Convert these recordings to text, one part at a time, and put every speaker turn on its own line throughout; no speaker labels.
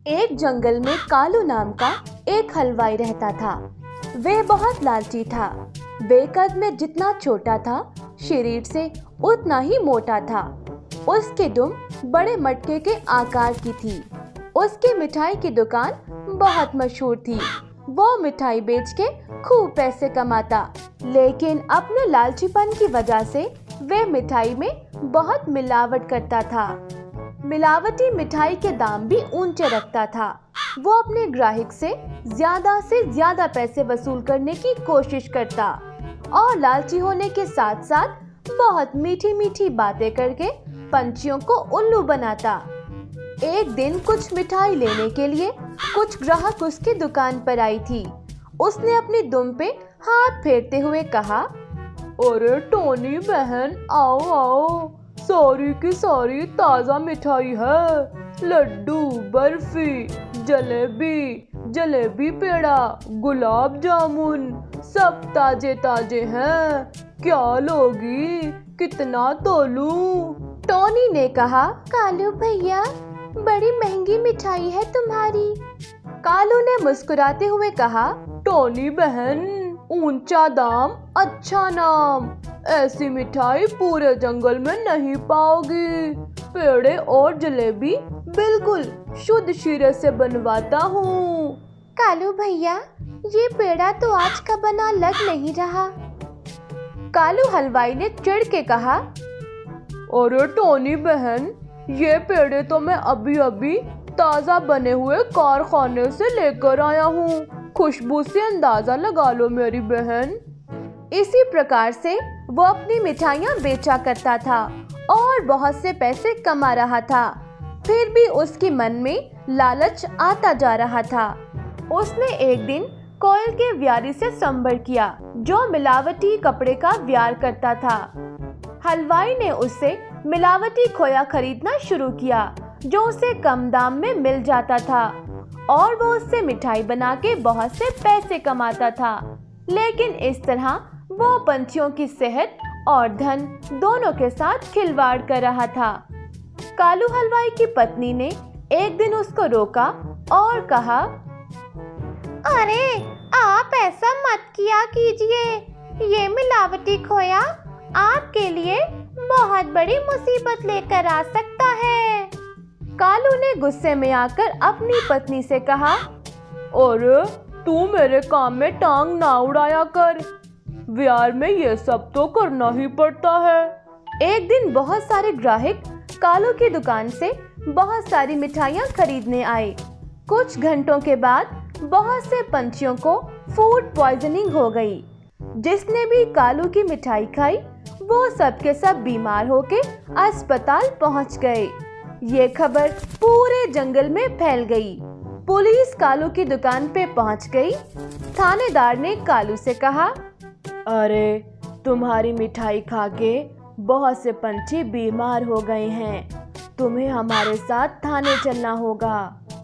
एक जंगल में कालू नाम का एक हलवाई रहता था। वे बहुत लालची था। वे कद में जितना छोटा था, शरीर से उतना ही मोटा था। उसकी दुम बड़े मटके के आकार की थी। उसकी मिठाई की दुकान बहुत मशहूर थी। वो मिठाई बेच के खूब पैसे कमाता, लेकिन अपने लालचीपन की वजह से वे मिठाई में बहुत मिलावट करता था। मिलावटी मिठाई के दाम भी ऊंचे रखता था। वो अपने ग्राहक से ज्यादा पैसे वसूल करने की कोशिश करता और लालची होने के साथ साथ बहुत मीठी मीठी बातें करके पंछियों को उल्लू बनाता। एक दिन कुछ मिठाई लेने के लिए कुछ ग्राहक उसकी दुकान पर आई थी। उसने अपनी दुम पे हाथ फेरते हुए कहा, अरे टोनी बहन, आओ आओ, सारी की सारी ताज़ा मिठाई है। लड्डू, बर्फी, जलेबी पेड़ा, गुलाब जामुन, सब ताजे ताजे हैं। क्या लोगी, कितना तोलूं? टोनी ने कहा, कालू भैया, बड़ी महंगी मिठाई है तुम्हारी। कालू ने मुस्कुराते हुए कहा, टोनी बहन, ऊंचा दाम अच्छा नाम। ऐसी मिठाई पूरे जंगल में नहीं पाओगी। पेड़े और जलेबी बिल्कुल शुद्ध शीरे से बनवाता हूँ। कालू भैया, ये पेड़ा तो आज का बना लग नहीं रहा। कालू हलवाई ने चिढ़ के कहा, अरे टोनी बहन, ये पेड़े तो मैं अभी अभी ताज़ा बने हुए कारखाने से लेकर आया हूँ। खुशबू से अंदाजा लगा लो मेरी बहन। इसी प्रकार से वो अपनी मिठाइयाँ बेचा करता था और बहुत से पैसे कमा रहा था। फिर भी उसके मन में लालच आता जा रहा था। उसने एक दिन कोयल के व्यारी से संपर्क किया, जो मिलावटी कपड़े का व्यार करता था। हलवाई ने उससे मिलावटी खोया खरीदना शुरू किया, जो उसे कम दाम में मिल जाता था और वो उससे मिठाई बना के बहुत से पैसे कमाता था। लेकिन इस तरह वो पंछियों की सेहत और धन दोनों के साथ खिलवाड़ कर रहा था। कालू हलवाई की पत्नी ने एक दिन उसको रोका और कहा, अरे आप ऐसा मत किया कीजिए। ये मिलावटी खोया आपके लिए बहुत बड़ी मुसीबत लेकर आ सकता है। कालू ने गुस्से में आकर अपनी पत्नी से कहा, अरे तू मेरे काम में टांग ना उड़ाया कर। व्यार में ये सब तो करना ही पड़ता है। एक दिन बहुत सारे ग्राहक कालू की दुकान से बहुत सारी मिठाइयाँ खरीदने आए। कुछ घंटों के बाद बहुत से पंछियों को फूड पॉइजनिंग हो गई। जिसने भी कालू की मिठाई खाई, वो सब के सब बीमार होके अस्पताल पहुंच गए। ये खबर पूरे जंगल में फैल गई। पुलिस कालू की दुकान पे पहुंच गई। थानेदार ने कालू से कहा, अरे तुम्हारी मिठाई खा के बहुत से पंछी बीमार हो गए हैं। तुम्हें हमारे साथ थाने चलना होगा।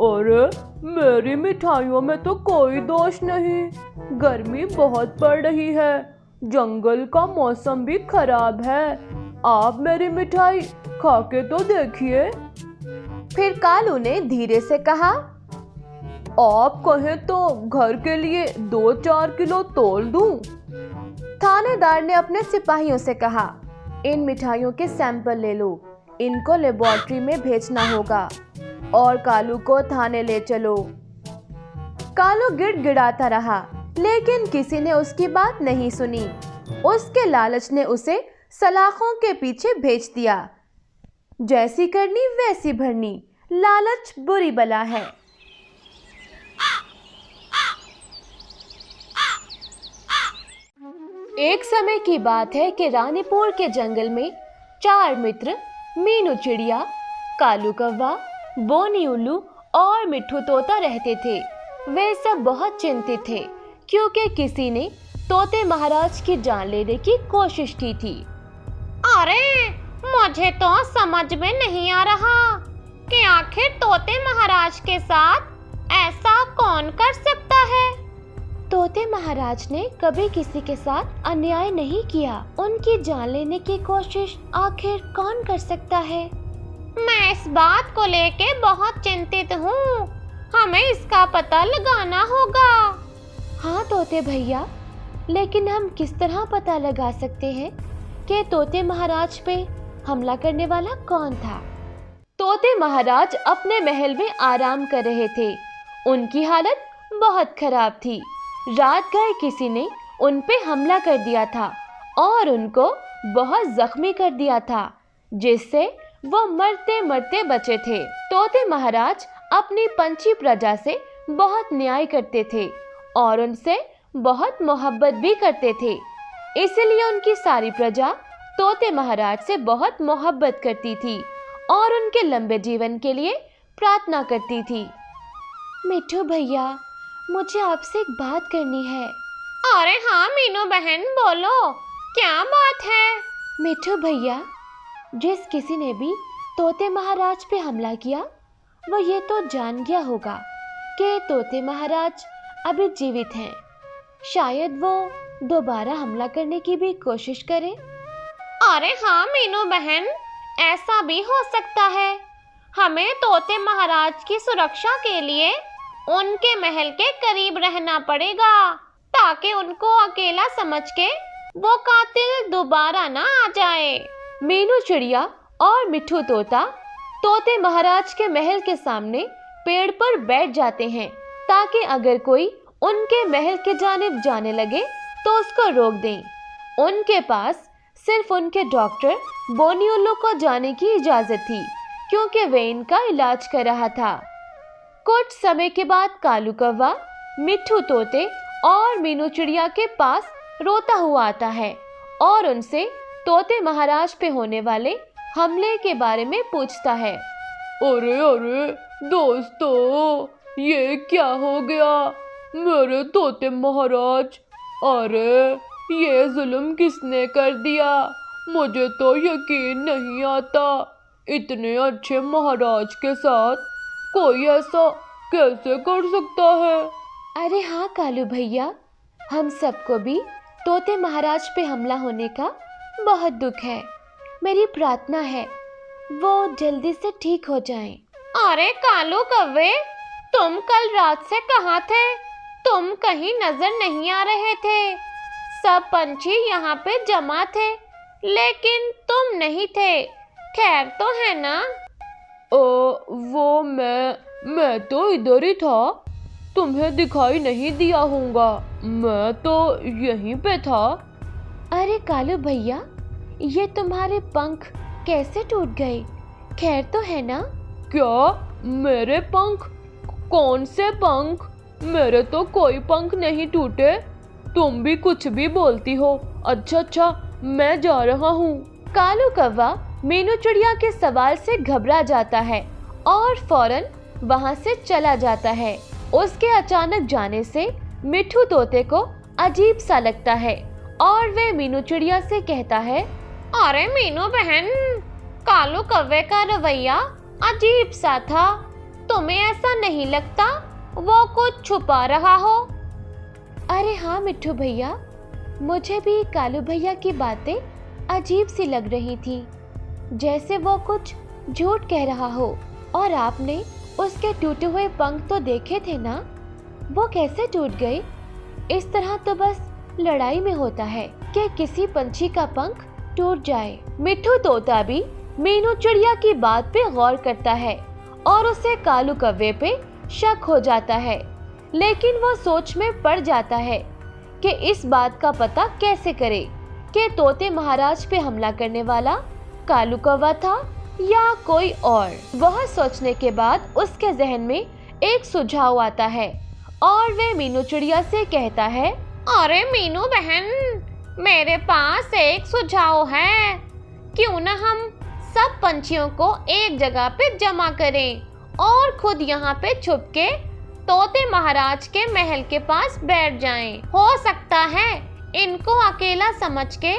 अरे मेरी मिठाइयों में तो कोई दोष नहीं। गर्मी बहुत पड़ रही है, जंगल का मौसम भी खराब है। आप मेरी मिठाई खा के तो देखिए। फिर कालू ने धीरे से कहा, आप कहें तो घर के लिए 2-4 किलो तोल दूं? थानेदार ने अपने सिपाहियों से कहा, इन मिठाइयों के सैंपल ले लो, इनको लेबोरेटरी में भेजना होगा और कालू को थाने ले चलो। कालू गिड़गिड़ाता रहा, लेकिन किसी ने उसकी बात नहीं सुनी। उसके लालच ने उसे सलाखों के पीछे भेज दिया। जैसी करनी वैसी भरनी, लालच बुरी बला है। एक समय की बात है कि रानीपुर के जंगल में 4 मित्र, मीनू चिड़िया, कालू कौवा, बोनी उल्लू और मिट्ठू तोता रहते थे। वे सब बहुत चिंतित थे, क्योंकि किसी ने तोते महाराज की जान लेने की कोशिश की थी।
अरे मुझे तो समझ में नहीं आ रहा कि आखिर तोते महाराज के साथ ऐसा कौन कर सकता है।
तोते महाराज ने कभी किसी के साथ अन्याय नहीं किया। उनकी जान लेने की कोशिश आखिर कौन कर सकता है?
मैं इस बात को लेके बहुत चिंतित हूँ हमें इसका पता लगाना होगा।
हाँ तोते भैया, लेकिन हम किस तरह पता लगा सकते हैं कि तोते महाराज पे हमला करने वाला कौन था? तोते महाराज अपने महल में आराम कर रहे थे। उनकी हालत बहुत खराब थी। रात गए किसी ने उन पे हमला कर दिया था और उनको बहुत जख्मी कर दिया था, जिससे वो मरते मरते बचे थे। तोते महाराज अपनी पंछी प्रजा से बहुत न्याय करते थे और उनसे बहुत मोहब्बत भी करते थे। इसलिए उनकी सारी प्रजा तोते महाराज से बहुत मोहब्बत करती थी और उनके लंबे जीवन के लिए प्रार्थना करती थी। मिठू भैया, मुझे आपसे एक बात करनी है।
अरे हाँ मीनू बहन, बोलो, क्या बात है?
मिठू भैया, जिस किसी ने भी तोते महाराज पे हमला किया, वो ये तो जान गया होगा कि तोते महाराज अभी जीवित हैं। शायद वो दोबारा हमला करने की भी कोशिश करे।
अरे हाँ मीनू बहन, ऐसा भी हो सकता है। हमें तोते महाराज की सुरक्षा के लिए उनके महल के करीब रहना पड़ेगा, ताकि उनको अकेला समझ के वो कातिल दोबारा ना आ जाए।
मीनू चिड़िया और मिठू तोता तोते महाराज के महल के सामने पेड़ पर बैठ जाते हैं, ताकि अगर कोई उनके महल के जानिब जाने लगे तो उसको रोक दें। उनके पास सिर्फ उनके डॉक्टर बोनी उल्लू को जाने की इजाजत थी, क्योंकि वे इनका इलाज कर रहा था। कुछ समय के बाद कालू कौवा मिठू तोते और मीनू चिड़िया के पास रोता हुआ आता है और उनसे तोते महाराज पे होने वाले हमले के बारे में पूछता है।
अरे अरे दोस्तों, ये क्या हो गया मेरे तोते महाराज? अरे ये जुल्म किसने कर दिया? मुझे तो यकीन नहीं आता, इतने अच्छे महाराज के साथ कोई ऐसा कैसे कर सकता है?
अरे हाँ कालू भैया, हम सबको भी तोते महाराज पे हमला होने का बहुत दुख है। मेरी प्रार्थना है वो जल्दी से ठीक हो जाएं।
अरे कालू कौवे, तुम कल रात से कहाँ थे? तुम कहीं नजर नहीं आ रहे थे। सब पंछी यहाँ पे जमा थे, लेकिन तुम नहीं थे। खैर तो है ना?
वो मैं तो इधर ही था, तुम्हें दिखाई नहीं दिया होगा, मैं तो यहीं पे था।
अरे कालू भैया, ये तुम्हारे पंख कैसे टूट गए? खैर तो है ना?
क्या मेरे पंख? कौन से पंख? मेरे तो कोई पंख नहीं टूटे। तुम भी कुछ भी बोलती हो। अच्छा, मैं जा रहा हूँ।
कालू कौवा मीनू चिड़िया के सवाल से घबरा जाता है और फौरन वहाँ से चला जाता है। उसके अचानक जाने से मिठू तोते को अजीब सा लगता है और वे मीनू चिड़िया से कहता है।
अरे मीनू बहन, कालू कौवे का रवैया अजीब सा था। तुम्हें ऐसा नहीं लगता वो कुछ छुपा रहा हो?
अरे हाँ मिठू भैया, मुझे भी कालू भैया की बातें अजीब सी लग रही थी, जैसे वो कुछ झूठ कह रहा हो। और आपने उसके टूटे हुए पंख तो देखे थे ना? वो कैसे टूट गए? इस तरह तो बस लड़ाई में होता है कि किसी पंछी का पंख टूट जाए। मिठू तोता भी मीनू चिड़िया की बात पे गौर करता है और उसे कालू कौवे पे शक हो जाता है, लेकिन वो सोच में पड़ जाता है कि इस बात का पता कैसे करे कि तोते महाराज पे हमला करने वाला कालू कौवा था या कोई और। वह सोचने के बाद उसके जहन में एक सुझाव आता है और वे मीनू चिड़िया से कहता है।
अरे मीनू बहन, मेरे पास एक सुझाव है। क्यों ना हम सब पंछियों को एक जगह पे जमा करें और खुद यहाँ पे छुप के तोते महाराज के महल के पास बैठ जाएं। हो सकता है इनको अकेला समझ के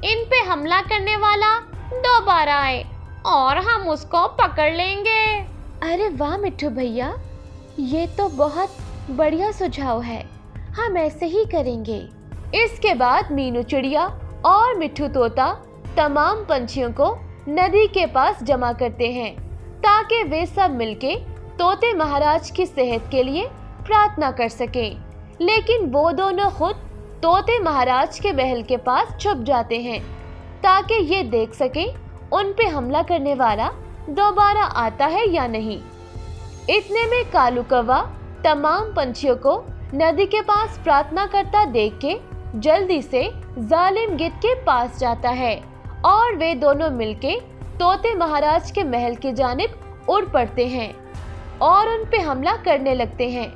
इन पे हमला करने वाला दोबारा आए और हम उसको पकड़ लेंगे।
अरे वाह मिठू भैया, ये तो बहुत बढ़िया सुझाव है, हम ऐसे ही करेंगे। इसके बाद मीनू चिड़िया और मिठू तोता तमाम पंछियों को नदी के पास जमा करते हैं, ताकि वे सब मिलके तोते महाराज की सेहत के लिए प्रार्थना कर सकें। लेकिन वो दोनों खुद तोते महाराज के महल के पास छुप जाते हैं ताकि ये देख सकें उन पे हमला करने वाला दोबारा आता है या नहीं। इतने में कालू कौवा तमाम पंछियों को नदी के पास प्रार्थना करता देख के जल्दी से जालिम गिद्ध के पास जाता है और वे दोनों मिलके तोते महाराज के महल की जानिब उड़ पड़ते हैं और उन पे हमला करने लगते हैं।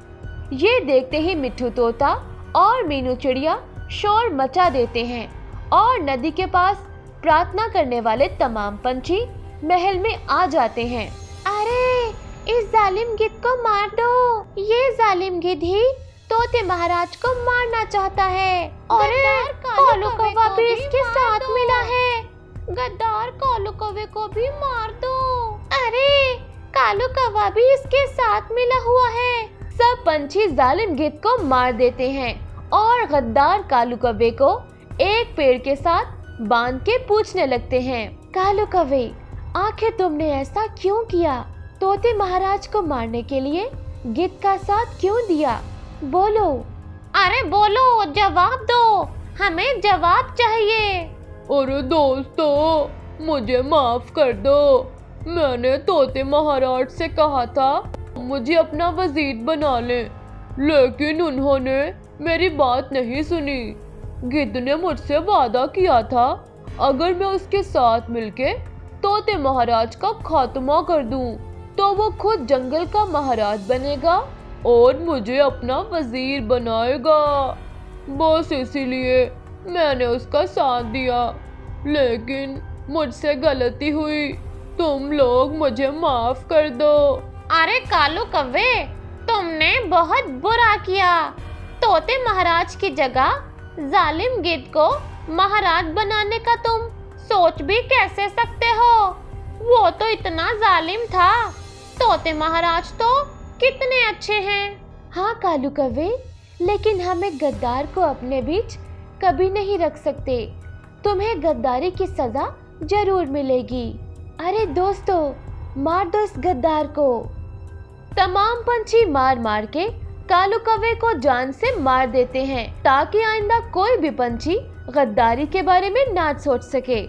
ये देखते ही मिट्ठू तोता और मीनू चिड़िया शोर मचा देते हैं और नदी के पास प्रार्थना करने वाले तमाम पंछी महल में आ जाते हैं।
अरे इस जालिम गिद्ध को मार दो, ये जालिम गिद्ध ही तोते महाराज को मारना चाहता है। अरे कालू कौवा भी इसके साथ मिला है, गद्दार कालू कौवे को भी मार दो। अरे कालू कौवा भी इसके साथ मिला हुआ है।
सब पंछी जालिम गिद्ध को मार देते हैं और गद्दार कालू कौवे को एक पेड़ के साथ बांध के पूछने लगते हैं, कालू कौवे आखिर तुमने ऐसा क्यों किया? तोते महाराज को मारने के लिए गिद्ध का साथ क्यों दिया? बोलो।
अरे बोलो, जवाब दो, हमें जवाब चाहिए।
अरे दोस्तों, मुझे माफ कर दो। मैंने तोते महाराज से कहा था मुझे अपना वजीर बना ले, लेकिन उन्होंने मेरी बात नहीं सुनी। गिद्ध ने मुझसे वादा किया था अगर मैं उसके साथ मिलके तोते महाराज का खात्मा कर दूं, तो वो खुद जंगल का महाराज बनेगा और मुझे अपना वजीर बनाएगा। बस इसीलिए मैंने उसका साथ दिया, लेकिन मुझसे गलती हुई। तुम लोग मुझे माफ कर दो।
अरे कालू कौवे, तुमने बहुत बुरा किया। तोते महाराज की जगह जालिम गिद्ध को महाराज बनाने का तुम सोच भी कैसे सकते हो? वो तो इतना जालिम था। तोते महाराज तो कितने अच्छे हैं।
हाँ कालू कौवे, लेकिन हमें गद्दार को अपने बीच कभी नहीं रख सकते। तुम्हें गद्दारी की सजा जरूर मिलेगी। अरे दोस्तों, मार दो इस गद्दार को। तमाम पंछी मार मार के कालू कौवे को जान से मार देते हैं ताकि आइंदा कोई भी पंछी गद्दारी के बारे में ना सोच सके।